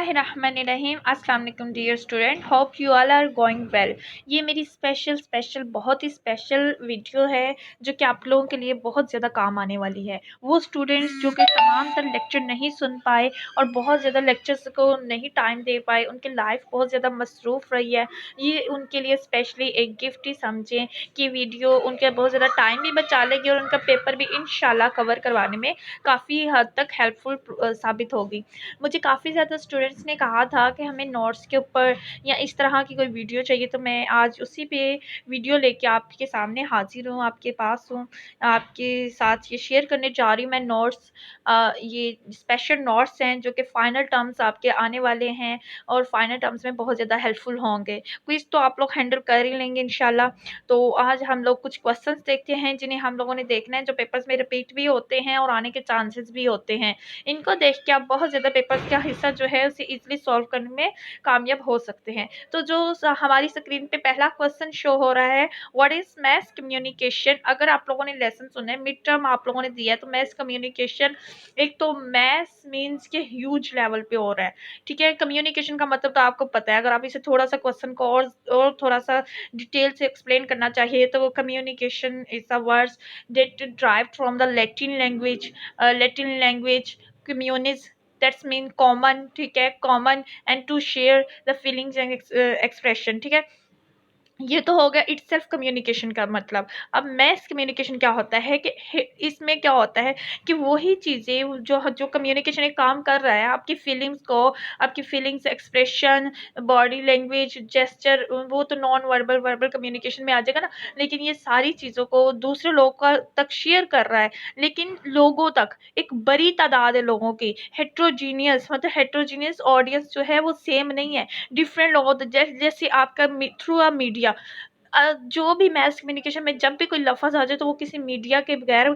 बिस्मिल्लाहिर्रहमानिर्रहीम। अस्सलाम वालेकुम dear student, hope you all are going well. ये मेरी स्पेशल बहुत ही स्पेशल वीडियो है जो कि आप लोगों के लिए बहुत ज़्यादा काम आने वाली है। वो स्टूडेंट्स जो कि तमाम तर लेक्चर नहीं सुन पाए और बहुत ज़्यादा लेक्चर्स को नहीं टाइम दे पाए, उनकी लाइफ बहुत ज़्यादा मसरूफ़ रही है, ये उनके लिए स्पेशली एक गिफ्ट ही समझें कि वीडियो उनके बहुत ज़्यादा टाइम भी बचा लेगी और उनका पेपर भी इंशाल्लाह कवर करवाने में काफ़ी हद तक हेल्पफुल साबित होगी। मुझे काफ़ी ज़्यादा स्टूडेंट्स ने कहा था कि हमें नोट्स के ऊपर या इस तरह की कोई वीडियो चाहिए, तो मैं आज उसी पे वीडियो लेके आपके सामने हाजिर हूँ, आपके पास हूँ, आपके साथ ये शेयर करने जा रही हूँ मैं नोट्स। ये स्पेशल नोट्स हैं जो कि फ़ाइनल टर्म्स आपके आने वाले हैं और फाइनल टर्म्स में बहुत ज़्यादा हेल्पफुल होंगे। क्विज़ तो आप लोग हैंडल कर ही लेंगे इंशाल्लाह। तो आज हम लोग कुछ क्वेश्चंस देखते हैं जिन्हें हम लोगों ने देखना है, जो पेपर्स में रिपीट भी होते हैं और आने के चांसेस भी होते हैं। इनको देख के आप बहुत ज़्यादा पेपर्स का हिस्सा जो है उसे ईज़िली सॉल्व करने में कामयाब हो सकते हैं। तो जो हमारी स्क्रीन पे पहला क्वेश्चन शो हो रहा है, व्हाट इज़ मैस कम्युनिकेशन। अगर आप लोगों ने लेसन सुना है, मिड टर्म आप लोगों ने दिया है, तो मैस कम्युनिकेशन, एक तो मैस मीन्स के ह्यूज लेवल पे हो रहा है, ठीक है। कम्युनिकेशन का मतलब तो आपको पता है। अगर आप इसे थोड़ा सा क्वेश्चन को और थोड़ा सा डिटेल से एक्सप्लेन करना चाहिए तो वो communication is a words that derived from the Latin language communis, that's mean common, ठीक है, common and to share the feelings and expression, ठीक है। ये तो हो गया इट सेल्फ कम्युनिकेशन का मतलब। अब मैस कम्युनिकेशन क्या होता है कि इसमें क्या होता है कि वही चीज़ें जो जो कम्युनिकेशन एक काम कर रहा है, आपकी फीलिंग्स को, आपकी feelings, expression, body language, gesture, वो तो नॉन वर्बल वर्बल कम्युनिकेशन में आ जाएगा ना। लेकिन ये सारी चीज़ों को दूसरे लोगों तक शेयर कर रहा है, लेकिन लोगों तक एक बड़ी तादाद है लोगों की, हेट्रोजीनियस, मतलब हेट्रोजीनियस ऑडियंस जो है वो सेम नहीं है। डिफरेंट लोगों तक, जैसे आपका थ्रू अ मीडिया, जो भी मैस कम्युनिकेशन में जब भी कोई लफ्ज़ आ जाए तो वो किसी मीडिया के बगैर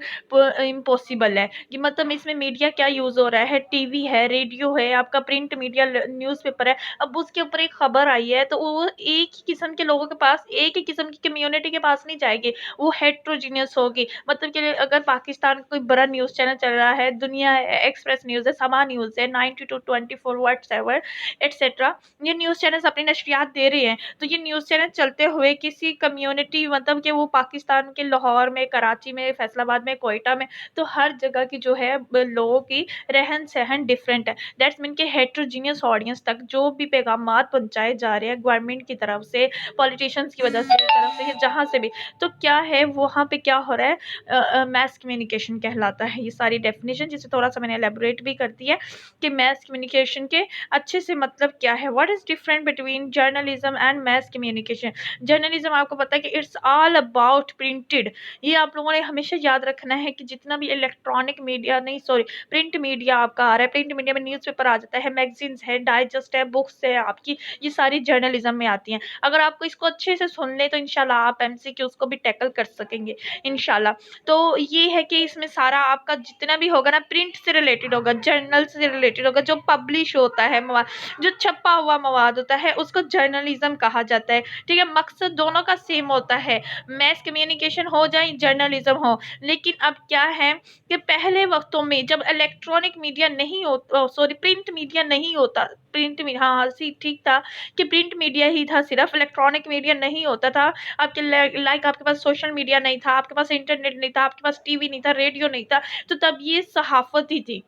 इम्पॉसिबल है। कि मतलब इसमें मीडिया क्या यूज़ हो रहा है, टीवी है, रेडियो है, आपका प्रिंट मीडिया, न्यूज़पेपर है। अब उसके ऊपर एक खबर आई है तो वो एक ही किस्म के लोगों के पास, एक ही किस्म की कम्युनिटी के पास नहीं जाएगी, वो हेट्रोजीनियस होगी। मतलब कि अगर पाकिस्तान का कोई बड़ा न्यूज़ चैनल चल रहा है, दुनिया एक्सप्रेस न्यूज़ है, समा न्यूज़ है, 92 24 व्हाट्सएवर एटसेट्रा, ये न्यूज़ चैनल्स अपनी नशरियात दे रहे हैं, तो ये न्यूज़ चैनल चलते हुए किसी कम्युनिटी, मतलब कि वो पाकिस्तान के लाहौर में, कराची में, फैसलाबाद में, कोयटा में, तो हर जगह की जो है लोगों की रहन सहन डिफरेंट है। दैट्स मीन के हेट्रोजीनियस ऑडियंस तक जो भी पैगामात पहुंचाए जा रहे हैं गवर्नमेंट की तरफ से, पॉलिटिशियंस की वजह से, तरफ से, जहाँ से भी, तो क्या है वहाँ पे क्या हो रहा है, मैस कम्युनिकेशन कहलाता है। ये सारी डेफिनेशन जिसे थोड़ा सा मैंने एलेबोरेट भी कर दी है कि मैस कम्युनिकेशन के अच्छे से मतलब क्या है। What is different between journalism and mess communication. Journalism आपको पता है कि इट्स ऑल अबाउट प्रिंटेड। ये आप लोगों ने हमेशा याद रखना है कि जितना भी इलेक्ट्रॉनिक मीडिया, नहीं सॉरी, प्रिंट मीडिया आपका आ रहा है, प्रिंट मीडिया में न्यूज़पेपर आ जाता है, मैगजीन्स है, डाइजेस्ट है, बुक्स है आपकी, ये सारी जर्नलिज्म में आती हैं। अगर आपको इसको अच्छे से सुन ले तो इंशाल्लाह आप एमसीक्यूज़ को भी टैकल कर सकेंगे इंशाल्लाह। तो ये है कि इसमें सारा आपका जितना भी होगा ना, प्रिंट से रिलेटेड होगा, जर्नल से रिलेटेड होगा, जो पब्लिश होता है मवाद, जो छपा हुआ मवाद होता है, उसको जर्नलिज्म कहा जाता है, ठीक है। मकसद दोनों का सेम होता है, मैस कम्युनिकेशन हो जाए, जर्नलिज्म हो। लेकिन अब क्या है कि पहले वक्तों में जब इलेक्ट्रॉनिक मीडिया नहीं होता, सॉरी, प्रिंट मीडिया नहीं होता, प्रिंट मीडिया, हाँ सी ठीक था कि प्रिंट मीडिया ही था, सिर्फ इलेक्ट्रॉनिक मीडिया नहीं होता था। आपके लाइक आपके पास सोशल मीडिया नहीं था, आपके पास इंटरनेट नहीं था, आपके पास टीवी नहीं था, रेडियो नहीं था, तो तब ये सहाफत ही थी।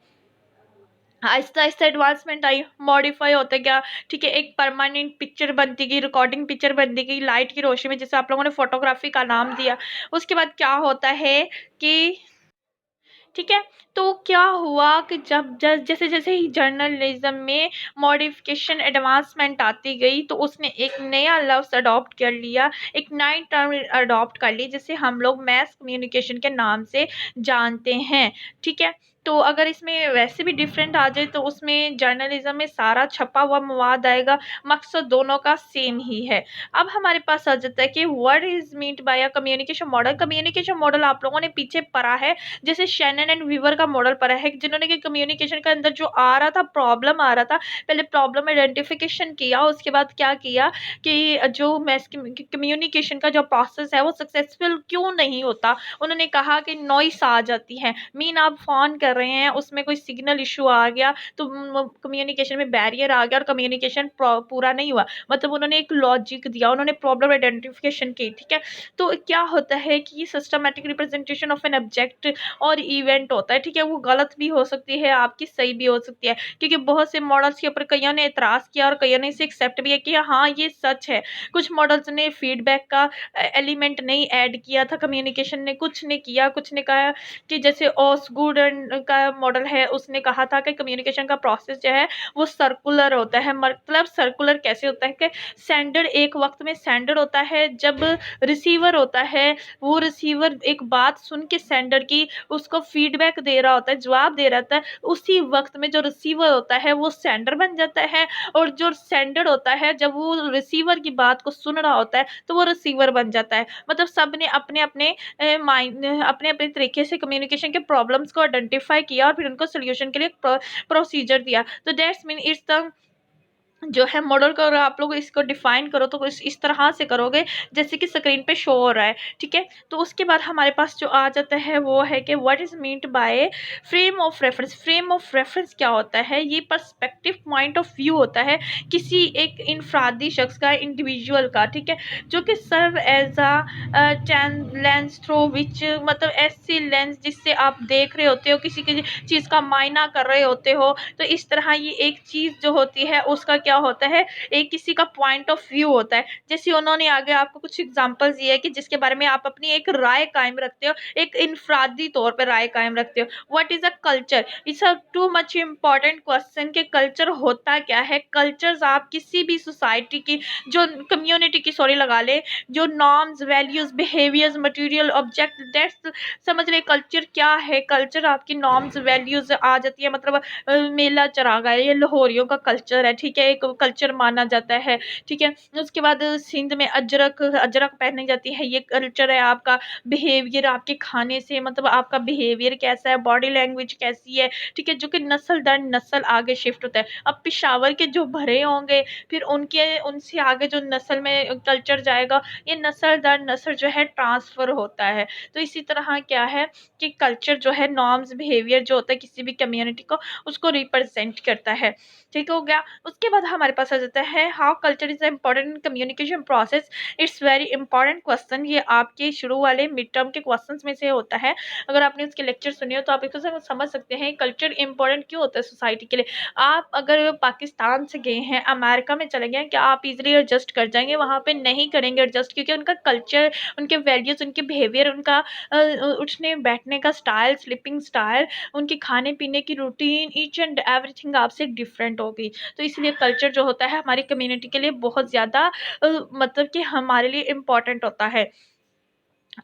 आहिस्ता आहिस्ता एडवांसमेंट आई, मॉडिफाई होते गया, ठीक है। एक परमानेंट पिक्चर बनती गई, रिकॉर्डिंग पिक्चर बनती गई लाइट की रोशनी में, जैसे आप लोगों ने फोटोग्राफी का नाम दिया। उसके बाद क्या होता है कि, ठीक है, तो क्या हुआ कि जब जैसे जैसे ही जर्नलिज्म में मॉडिफिकेशन, एडवांसमेंट आती गई, तो उसने एक नया लफ्ज़ अडॉप्ट कर लिया, एक नई टर्म अडॉप्ट कर ली, जिसे हम लोग मैस कम्युनिकेशन के नाम से जानते हैं, ठीक है। तो अगर इसमें वैसे भी डिफरेंट आ जाए तो उसमें जर्नलिज्म में सारा छपा हुआ मवाद आएगा, मकसद दोनों का सेम ही है। अब हमारे पास आ जाता है कि what is meant by a communication model. Communication model आप लोगों ने पीछे पढ़ा है, जैसे शैनन एंड वीवर का मॉडल पढ़ा है, जिन्होंने कि कम्युनिकेशन के अंदर जो आ रहा था, प्रॉब्लम आ रहा था, पहले प्रॉब्लम आइडेंटिफिकेशन किया, उसके बाद क्या किया कि जो मैस कम्युनिकेशन का जो प्रोसेस है वो सक्सेसफुल क्यों नहीं होता। उन्होंने कहा कि नॉइस आ जाती है, मीन आप फ़ोन कर कर रहे हैं उसमें कोई सिग्नल इशू आ गया तो कम्युनिकेशन में बैरियर आ गया और कम्युनिकेशन पूरा नहीं हुआ, मतलब उन्होंने एक लॉजिक दिया, उन्होंने प्रॉब्लम आइडेंटिफिकेशन की, ठीक है। तो क्या होता है कि systematic representation of an object और इवेंट होता है, ठीक है, वो गलत भी हो सकती है आपकी, सही भी हो सकती है, क्योंकि बहुत से मॉडल्स के ऊपर कईयों ने एतराज़ किया और कईयों ने इसे एक्सेप्ट भी किया कि हाँ ये सच है। कुछ मॉडल्स ने फीडबैक का एलिमेंट नहीं ऐड किया था, कम्युनिकेशन ने कुछ ने किया, कुछ ने कहा कि जैसे ऑसगुड का मॉडल है उसने कहा था कि कम्युनिकेशन का प्रोसेस जो है वो सर्कुलर होता है। मतलब सर्कुलर कैसे होता है कि सेंडर एक वक्त में सेंडर होता है, जब रिसीवर होता है वो रिसीवर एक बात सुन के सेंडर की उसको फीडबैक दे रहा होता है, जवाब दे रहा होता है, उसी वक्त में जो रिसीवर होता है वो सेंडर बन जाता है, और जो सेंडर होता है जब वो रिसीवर की बात को सुन रहा होता है तो वो रिसीवर बन जाता है। मतलब सब ने अपने अपने माइंड अपने अपने तरीके से कम्युनिकेशन के प्रॉब्लम्स को आइडेंटिफाई किया और फिर उनको सोल्यूशन के लिए प्रोसीजर दिया। तो दैट्स मीन इट्स द जो है मॉडल का, अगर आप लोग इसको डिफाइन करो तो इस तरह से करोगे जैसे कि स्क्रीन पे शो हो रहा है, ठीक है। तो उसके बाद हमारे पास जो आ जाता है वो है कि what is meant by frame of reference. Frame of reference क्या होता है? ये पर्सपेक्टिव पॉइंट ऑफ व्यू होता है किसी एक इनफरादी शख्स का, इंडिविजुअल का, ठीक है, जो कि serve as a lens through which, मतलब ऐसी लेंस जिससे आप देख रहे होते हो, किसी की चीज़ का मायना कर रहे होते हो। तो इस तरह ये एक चीज़ जो होती है उसका क्या होता है, एक किसी का पॉइंट ऑफ व्यू होता है। जैसे उन्होंने आगे आपको कुछ एग्जांपल्स दिए कि जिसके बारे में आप अपनी एक राय कायम रखते हो, एक इनफरादी तौर पर राय कायम रखते हो। What is a culture? It's a too much important question कि कल्चर होता क्या है। कल्चर्स आप किसी भी सोसाइटी की, जो कम्युनिटी की, सॉरी लगा ले, जो norms, values, behaviours, material, object, that's, समझ रहे कल्चर क्या है। कल्चर आपकी नॉर्म्स, वैल्यूज आ जाती है, मतलब मेला चरागा है, ये लाहौरियों का कल्चर है, ठीक है, एक कल्चर माना जाता है, ठीक है। उसके बाद सिंध में अजरक अजरक पहनी जाती है, ये कल्चर है आपका। बिहेवियर आपके खाने से, मतलब आपका बिहेवियर कैसा है, बॉडी लैंग्वेज कैसी है, ठीक है, जो कि नस्ल दर नस्ल आगे शिफ्ट होता है। अब पेशावर के जो भरे होंगे फिर उनके उनसे आगे जो नस्ल में कल्चर जाएगा, ये नस्ल दर नस्ल जो है ट्रांसफर होता है। तो इसी तरह क्या है कि कल्चर जो है नॉर्म्स, बिहेवियर जो होता है किसी भी कम्युनिटी को, उसको रिप्रेजेंट करता है, ठीक हो गया। उसके बाद हमारे पास आ जाता है how culture is important communication process. It's very important question, ये आपके शुरू वाले मिड टर्म के क्वेश्चंस में से होता है। अगर आपने उसके लेक्चर सुने हो तो आप इसको समझ सकते हैं कल्चर इंपॉर्टेंट क्यों होता है सोसाइटी के लिए। आप अगर पाकिस्तान से गए हैं, अमेरिका में चले गए हैं, क्या आप इजीली एडजस्ट कर जाएंगे? वहाँ पे नहीं करेंगे एडजस्ट, क्योंकि उनका कल्चर, उनके वैल्यूज, उनके बिहेवियर, उनका उठने बैठने का स्टाइल, स्लीपिंग स्टाइल, उनके खाने पीने की रूटीन, ईच एंड एवरीथिंग आपसे डिफरेंट होगी। तो इसलिए कल्चर जो होता है हमारी कम्युनिटी के लिए बहुत ज़्यादा मतलब कि हमारे लिए इम्पोर्टेंट होता है।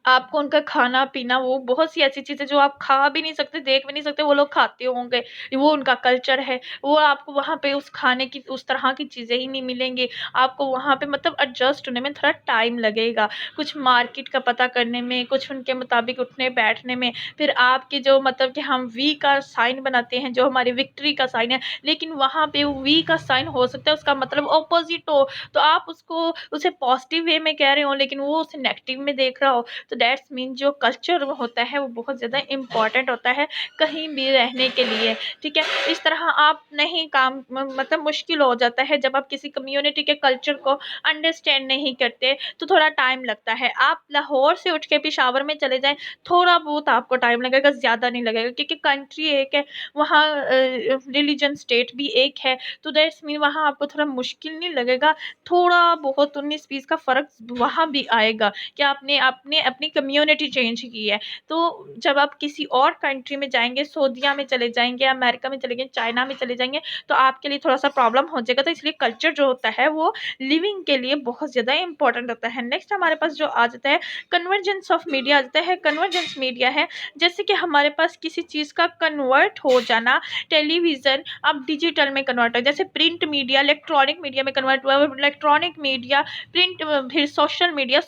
आपको उनका खाना-पीना, वो बहुत सी ऐसी चीज़ें जो आप खा भी नहीं सकते, देख भी नहीं सकते, वो लोग खाते होंगे, वो उनका कल्चर है। वो आपको वहाँ पे उस खाने की, उस तरह की चीज़ें ही नहीं मिलेंगी। आपको वहाँ पे मतलब एडजस्ट होने में थोड़ा टाइम लगेगा, कुछ मार्केट का पता करने में, कुछ उनके मुताबिक उठने-बैठने में। फिर आपके जो मतलब कि हम वी का साइन बनाते हैं, जो हमारी विक्ट्री का साइन है, लेकिन वहाँ पे वो वी का साइन हो सकता है उसका मतलब अपोज़िट हो, तो आप उसको उसे पॉज़िटिव वे में कह रहे हो, लेकिन वो उसे नेगेटिव में देख रहा हो। तो दैट्स मीन जो कल्चर होता है वो बहुत ज़्यादा इम्पॉर्टेंट होता है कहीं भी रहने के लिए, ठीक है। इस तरह आप नहीं काम मतलब मुश्किल हो जाता है जब आप किसी कम्युनिटी के कल्चर को अंडरस्टैंड नहीं करते, तो थोड़ा टाइम लगता है। आप लाहौर से उठ के पेशावर में चले जाएं, थोड़ा बहुत आपको टाइम लगेगा, ज़्यादा नहीं लगेगा, क्योंकि कंट्री एक है, वहाँ रिलीजन स्टेट भी एक है। तो दैट्स मीन वहाँ आपको थोड़ा मुश्किल नहीं लगेगा, थोड़ा बहुत 19-20 का फ़र्क वहाँ भी आएगा कि आपने आपने अपनी कम्युनिटी चेंज की है। तो जब आप किसी और कंट्री में जाएँगे, सऊदीया में चले जाएँगे, अमेरिका में चले गए, चाइना में चले जाएँगे, तो आपके लिए थोड़ा-सा प्रॉब्लम हो जाएगा। तो इसलिए कल्चर जो होता है वो लिविंग के लिए बहुत ज़्यादा इम्पोर्टेंट होता है। नेक्स्ट हमारे पास जो आ जाता है कन्वर्जेंस ऑफ मीडिया आ जाता है। कन्वर्जेंस मीडिया है जैसे कि हमारे पास किसी चीज़ का कन्वर्ट हो जाना, टेलीविज़न अब डिजिटल में कन्वर्ट हो, जैसे प्रिंट मीडिया इलेक्ट्रॉनिक मीडिया में कन्वर्ट हुआ, इलेक्ट्रॉनिक मीडिया प्रिंट, फिर सोशल मीडिया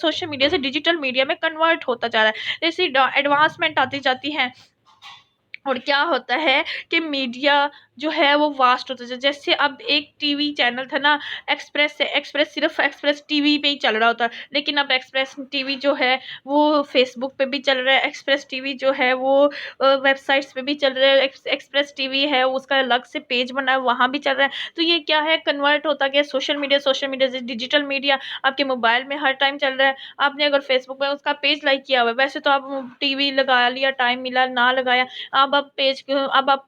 से डिजिटल मीडिया में कन्वर्ट होता जा रहा है। जैसे एडवांसमेंट आती जाती है, और क्या होता है कि मीडिया जो है वो वास्ट होता जाए। जैसे अब एक टीवी चैनल था ना, एक्सप्रेस है, एक्सप्रेस सिर्फ एक्सप्रेस टीवी पे ही चल रहा होता, लेकिन अब एक्सप्रेस टीवी जो है वो फेसबुक पे भी चल रहा है, एक्सप्रेस टीवी जो है वो वेबसाइट्स पे भी चल रहा है, एक्सप्रेस टीवी है उसका अलग से पेज बना है वहाँ भी चल रहा है। तो ये क्या है, कन्वर्ट होता गया सोशल मीडिया से डिजिटल मीडिया आपके मोबाइल में हर टाइम चल रहा है। आपने अगर फेसबुक पे उसका पेज लाइक किया हुआ है, वैसे तो आप टीवी लगा लिया, टाइम मिला ना लगाया, अब आप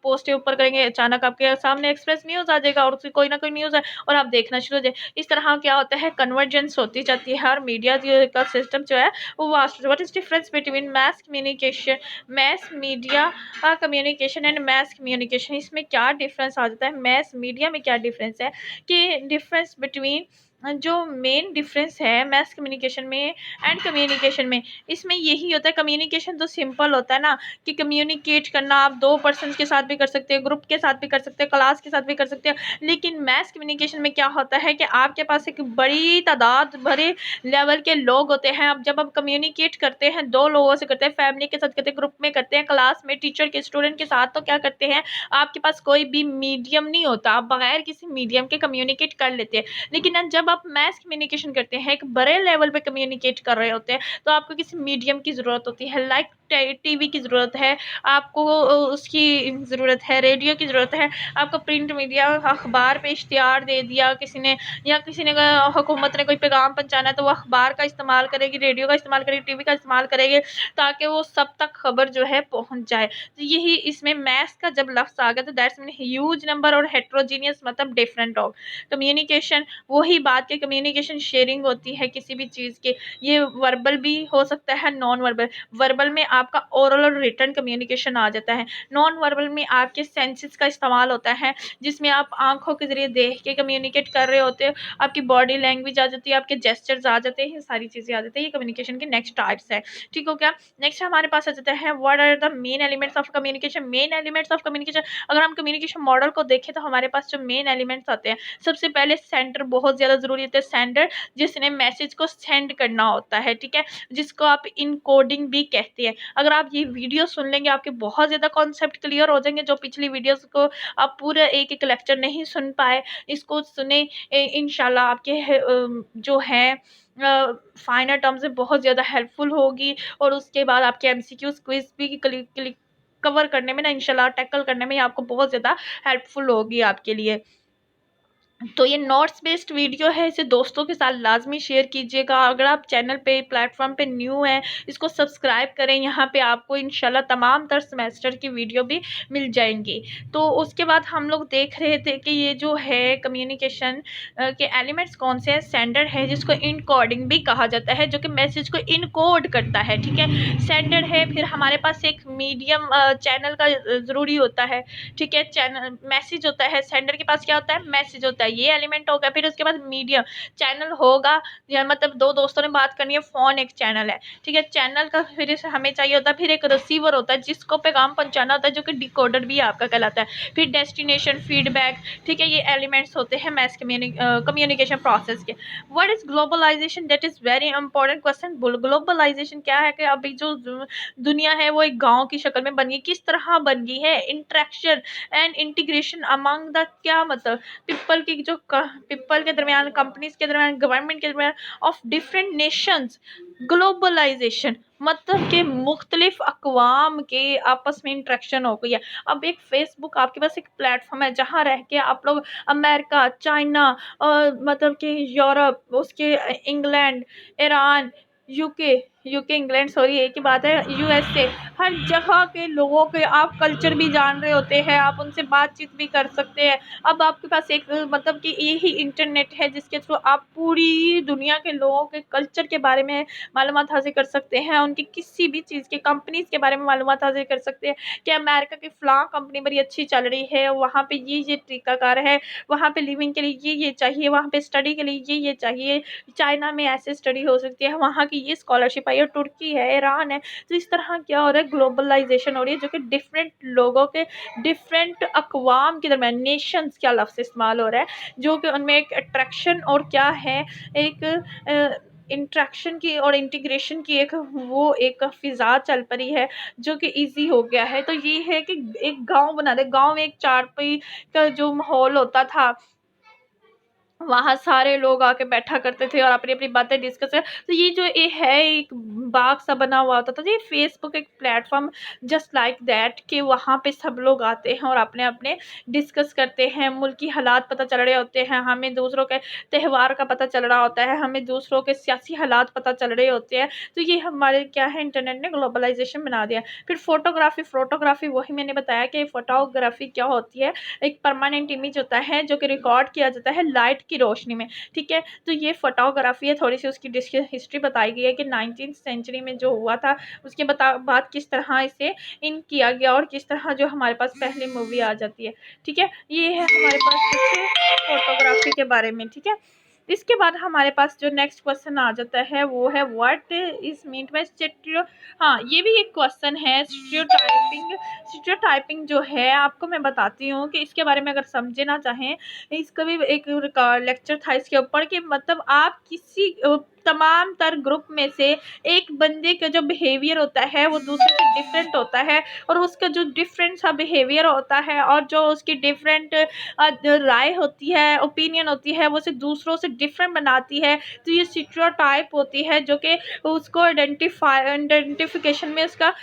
पोस्ट के ऊपर करेंगे, अचानक आपके सामने एक्सप्रेस न्यूज़ आ जाएगा और उसकी कोई ना कोई न्यूज़ है और आप देखना शुरू हो जाए। इस तरह क्या होता है, कन्वर्जेंस होती जाती है और मीडिया का सिस्टम जो है वो vast. What is difference between mess media communication and mess communication? इसमें क्या डिफरेंस आ जाता है, मैस मीडिया में क्या डिफरेंस है कि डिफरेंस बिटवीन जो मेन डिफरेंस है मैस कम्युनिकेशन में एंड कम्युनिकेशन में, इसमें यही होता है। कम्युनिकेशन तो सिंपल होता है ना, कि कम्युनिकेट करना आप दो पर्सन के साथ भी कर सकते हैं, ग्रुप के साथ भी कर सकते हैं, क्लास के साथ भी कर सकते हैं। लेकिन मैस कम्युनिकेशन में क्या होता है कि आपके पास एक बड़ी तादाद बड़े लेवल के लोग होते हैं। अब जब आप कम्युनिकेट करते हैं दो लोगों से करते हैं, फैमिली के साथ करते हैं, ग्रुप में करते हैं, क्लास में टीचर के स्टूडेंट के साथ, तो क्या करते हैं, आपके पास कोई भी मीडियम नहीं होता, आप बगैर किसी मीडियम के कम्युनिकेट कर लेते हैं। लेकिन जब आप मैस कम्युनिकेशन करते हैं, एक बड़े लेवल पे कम्युनिकेट कर रहे होते हैं, तो आपको किसी मीडियम की ज़रूरत होती है, लाइक टीवी की ज़रूरत है आपको, उसकी ज़रूरत है, रेडियो की ज़रूरत है आपको, प्रिंट मीडिया अखबार पे इश्तिहार दे दिया किसी ने, या किसी ने हुकूमत ने कोई पैगाम पहुंचाना है तो वो अखबार का इस्तेमाल करेगी, रेडियो का इस्तेमाल करेगी, टीवी का इस्तेमाल करेगी, ताकि वो सब तक खबर जो है पहुंच जाए। तो यही इसमें मैथ्स का जब लफ्ज़ आ गया तो दैट्स मीन ह्यूज नंबर और हेट्रोजीनियस मतलब डिफरेंट ऑफ कम्युनिकेशन। वही बात की कम्युनिकेशन शेयरिंग होती है किसी भी चीज़ की, ये वर्बल भी हो सकता है, नॉन वर्बल। वर्बल में आपका ओरल और रिटन कम्युनिकेशन आ जाता है, नॉन वर्बल में आपके सेंसेस का इस्तेमाल होता है, जिसमें आप आंखों के जरिए देख के कम्युनिकेट कर रहे होते हो, आपकी बॉडी लैंग्वेज आ जाती है, आपके जेस्चर्स आ जाते हैं, सारी चीज़ें आ जाती है। ये कम्युनिकेशन के नेक्स्ट टाइप्स है, ठीक हो क्या। नेक्स्ट हमारे पास आ जाता है what are the main elements of communication. Main elements of communication, अगर हम कम्युनिकेशन मॉडल को देखें तो हमारे पास जो मेन एलिमेंट्स आते हैं, सबसे पहले सेंडर बहुत ज़्यादा ज़रूरी होता है। सेंडर जिसने मैसेज को सेंड करना होता है, ठीक है, जिसको आप इनकोडिंग भी कहते हैं। अगर आप ये वीडियो सुन लेंगे आपके बहुत ज़्यादा कॉन्सेप्ट क्लियर हो जाएंगे। जो पिछली वीडियोस को आप पूरा एक एक लेक्चर नहीं सुन पाए, इसको सुने, इंशाल्लाह आपके जो है फाइनल टर्म्स में बहुत ज़्यादा हेल्पफुल होगी। और उसके बाद आपके एमसीक्यूज क्विज भी कवर करने में ना, इंशाल्लाह टैकल करने में आपको बहुत ज़्यादा हेल्पफुल होगी आपके लिए। तो ये नोट्स बेस्ड वीडियो है, इसे दोस्तों के साथ लाजमी शेयर कीजिएगा। अगर आप चैनल पे प्लेटफॉर्म पे न्यू हैं, इसको सब्सक्राइब करें, यहाँ पे आपको इंशाल्लाह तमाम तर सेमेस्टर की वीडियो भी मिल जाएंगी। तो उसके बाद हम लोग देख रहे थे कि ये जो है कम्युनिकेशन के एलिमेंट्स कौन से हैं। सेंडर है जिसको इनकोडिंग भी कहा जाता है, जो कि मैसेज को इनकोड करता है, ठीक है, सेंडर है। फिर हमारे पास एक मीडियम चैनल का ज़रूरी होता है, ठीक है, चैनल मैसेज होता है, सेंडर के पास क्या होता है, मैसेज होता है, ये एलिमेंट होगा। फिर उसके बाद मीडियम चैनल होगा, या मतलब दो दोस्तों ने बात करनी है, फोन एक चैनल है, ठीक है, चैनल का फिर हमें चाहिए होता है। फिर एक रिसीवर होता है जिसको पैगाम पहुंचाना होता है, जो कि डिकोडर भी आपका कहलाता है। फिर डेस्टिनेशन, फीडबैक, ठीक है, ये एलिमेंट्स होते हैं मैस कम्युनिकेशन प्रोसेस के। What is globalisation, that is very important question. Globalisation क्या है कि अभी जो दुनिया है वो एक गांव की शक्ल में बन गई। किस तरह बन गई है, interaction and integration among the, क्या मतलब, पीपल के दरमियान, कंपनीज के दरमियान, गवर्नमेंट के दरमियान ऑफ डिफरेंट नेशंस। ग्लोबलाइजेशन मतलब कि मुख्तलिफ अकवाम के आपस में इंट्रैक्शन हो गई है। अब एक फेसबुक आपके पास एक प्लेटफॉर्म है जहाँ रह के आप लोग अमेरिका, चाइना और मतलब कि यूरोप, उसके England, Iran, UK, England, sorry एक ही बात है, यूएसए, हर जगह के लोगों के आप कल्चर भी जान रहे होते हैं, आप उनसे बातचीत भी कर सकते हैं। अब आपके पास एक मतलब कि यही इंटरनेट है जिसके थ्रू आप पूरी दुनिया के लोगों के कल्चर के बारे में मालूमात हासिल कर सकते हैं, उनकी किसी भी चीज़ के कंपनीज के बारे में मालूमात हासिल कर सकते हैं कि अमेरिका की फ़लाँ कंपनी बड़ी अच्छी चल रही है, वहाँ पे ये तरीकाकार है, वहाँ पे लिविंग के लिए ये चाहिए, वहाँ पे स्टडी के लिए ये चाहिए, चाइना में ऐसे स्टडी हो सकती है, वहाँ की ये स्कॉलरशिप आई है, तुर्की है, ईरान है। तो इस तरह क्या हो रहा है, ग्लोबलाइजेशन हो रही है, जो कि डिफरेंट लोगों के, डिफरेंट अकवाम के दरमियान, नेशंस क्या लफ्ज़ इस्तेमाल हो रहा है, जो कि उनमें एक अट्रैक्शन और क्या है, एक इंटरेक्शन की और इंटीग्रेशन की एक फ़िज़ा चल पड़ी है, जो कि ईज़ी हो गया है। तो ये है कि एक गाँव बना दे, गाँव में एक चारपाई का जो माहौल होता था, वहाँ सारे लोग आके बैठा करते थे और अपनी-अपनी बातें डिस्कस तो ये जो ये है एक बाग सा बना हुआ होता था, तो ये फ़ेसबुक एक प्लेटफ़ॉर्म जस्ट लाइक दैट कि वहाँ पे सब लोग आते हैं और अपने-अपने डिस्कस करते हैं, मुल्की हालात पता चल रहे होते हैं, हमें दूसरों के त्योहार का पता चल रहा होता है, हमें दूसरों के सियासी हालात पता चल रहे होते हैं। तो ये हमारे क्या है, इंटरनेट ने ग्लोबलाइज़ेशन बना दिया। फिर फ़ोटोग्राफ़ी वही मैंने बताया कि फ़ोटोग्राफ़ी क्या होती है, एक परमानेंट इमेज होता है जो कि रिकॉर्ड किया जाता है लाइट की रोशनी में, ठीक है? तो ये फ़ोटोग्राफ़ी है, थोड़ी-सी उसकी हिस्ट्री बताई गई है कि 19th सेंचुरी में जो हुआ था, उसके बाद किस तरह इसे इन किया गया और किस तरह जो हमारे पास पहली मूवी आ जाती है, ठीक है? ये है हमारे पास कुछ फ़ोटोग्राफ़ी के बारे में, ठीक है? इसके बाद हमारे पास जो नेक्स्ट क्वेश्चन आ जाता है वो है what is meant by stereo. हाँ, ये भी एक क्वेश्चन है स्टीरियोटाइपिंग जो है आपको मैं बताती हूँ कि इसके बारे में अगर समझना चाहें, इसका भी एक लेक्चर था इसके ऊपर कि मतलब आप किसी तमाम तर ग्रुप में से एक बंदे का जो बिहेवियर होता है वो दूसरे से डिफरेंट होता है और उसका जो डिफरेंट सा बिहेवियर होता है और जो उसकी डिफरेंट राय होती है, ओपिनियन होती है, वो उसे दूसरों से डिफरेंट बनाती है। तो ये स्टीरियोटाइप होती है जो कि उसको आइडेंटिफिकेशन में उसका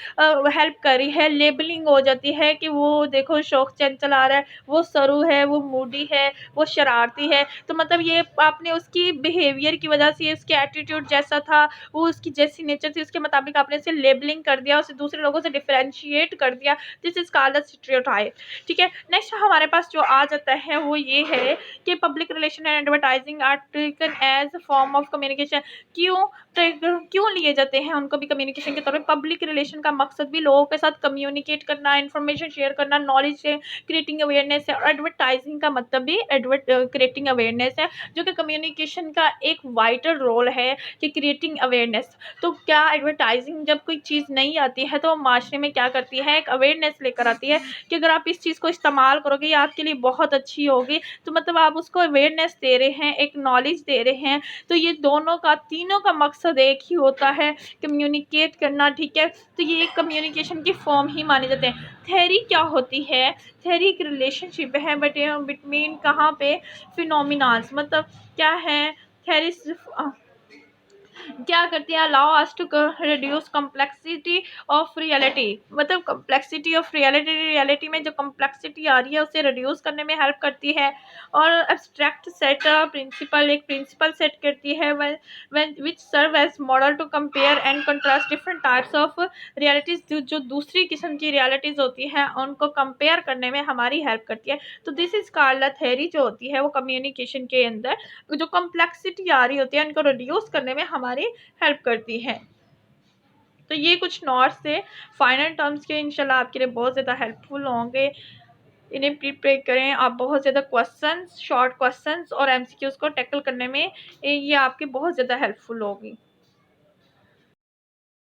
हेल्प कर रही है। लेबलिंग हो जाती है कि वो देखो शौक चंचल आ रहा है, वो सरू है, वो मूडी है, वो शरारती है। तो मतलब ये आपने उसकी बिहेवियर की वजह से, उसके एटीट्यूड जैसा था, वो उसकी जैसी नेचर थी, उसके मुताबिक आपने इसे लेबलिंग कर दिया, उसे दूसरे लोगों से डिफरेंशिएट कर दिया। This is called a stereotype, ठीक है? नेक्स्ट हमारे पास जो आ जाता है वो ये है कि public relation and advertising are taken as form of communication. क्यों क्यों लिए जाते हैं उनको भी कम्युनिकेशन के तौर पे? पब्लिक रिलेशन का मकसद भी लोगों के साथ कम्युनिकेट करना, इन्फॉर्मेशन शेयर करना, नॉलेज से क्रिएटिंग अवेयरनेस है। और एडवर्टाइजिंग का मतलब भी क्रिएटिंग अवेयरनेस है, जो कि कम्युनिकेशन का एक वाइटल रोल है कि क्रिएटिंग अवेयरनेस। तो क्या एडवर्टाइजिंग जब कोई चीज़ नहीं आती है तो माशरे में क्या करती है, एक अवेयरनेस लेकर आती है कि अगर आप इस चीज़ को इस्तेमाल करोगे ये आपके लिए बहुत अच्छी होगी। तो मतलब आप उसको अवेयरनेस दे रहे हैं, एक नॉलेज दे रहे हैं। तो ये तीनों का मकसद एक ही होता है, कम्युनिकेट करना, ठीक है? तो ये एक कम्युनिकेशन की फॉर्म ही माने जाते हैं। थ्योरी क्या होती है? थ्योरी एक रिलेशनशिप है बट बिटवीन कहाँ पे, फिनोमिनास, मतलब क्या है थ्योरी क्या करती है, allow us to reduce complexity of reality. मतलब कम्प्लेक्सिटी ऑफ रियलिटी में जो कम्प्लेक्सिटी आ रही है उसे रिड्यूस करने में हेल्प करती है। और एब्स्ट्रैक्ट सेट एक प्रिंसिपल सेट करती है when which serve as model to compare and contrast different types of realities. जो दूसरी किस्म की रियलिटीज होती हैं उनको कंपेयर करने में हमारी हेल्प करती है। तो this is called the theory जो होती है वो कम्युनिकेशन के अंदर जो कॉम्प्लेक्सिटी आ रही होती है उनको रिड्यूस करने में हमारी हेल्प करती है। तो ये कुछ नॉट्स थे फाइनल टर्म्स के, इंशाल्लाह आपके लिए बहुत ज़्यादा हेल्पफुल होंगे। इन्हें प्रिपेयर करें आप, बहुत ज़्यादा क्वेश्चंस, शॉर्ट क्वेश्चंस और एमसीक्यूज़ को टैकल करने में ये आपकी बहुत ज़्यादा हेल्पफुल होगी।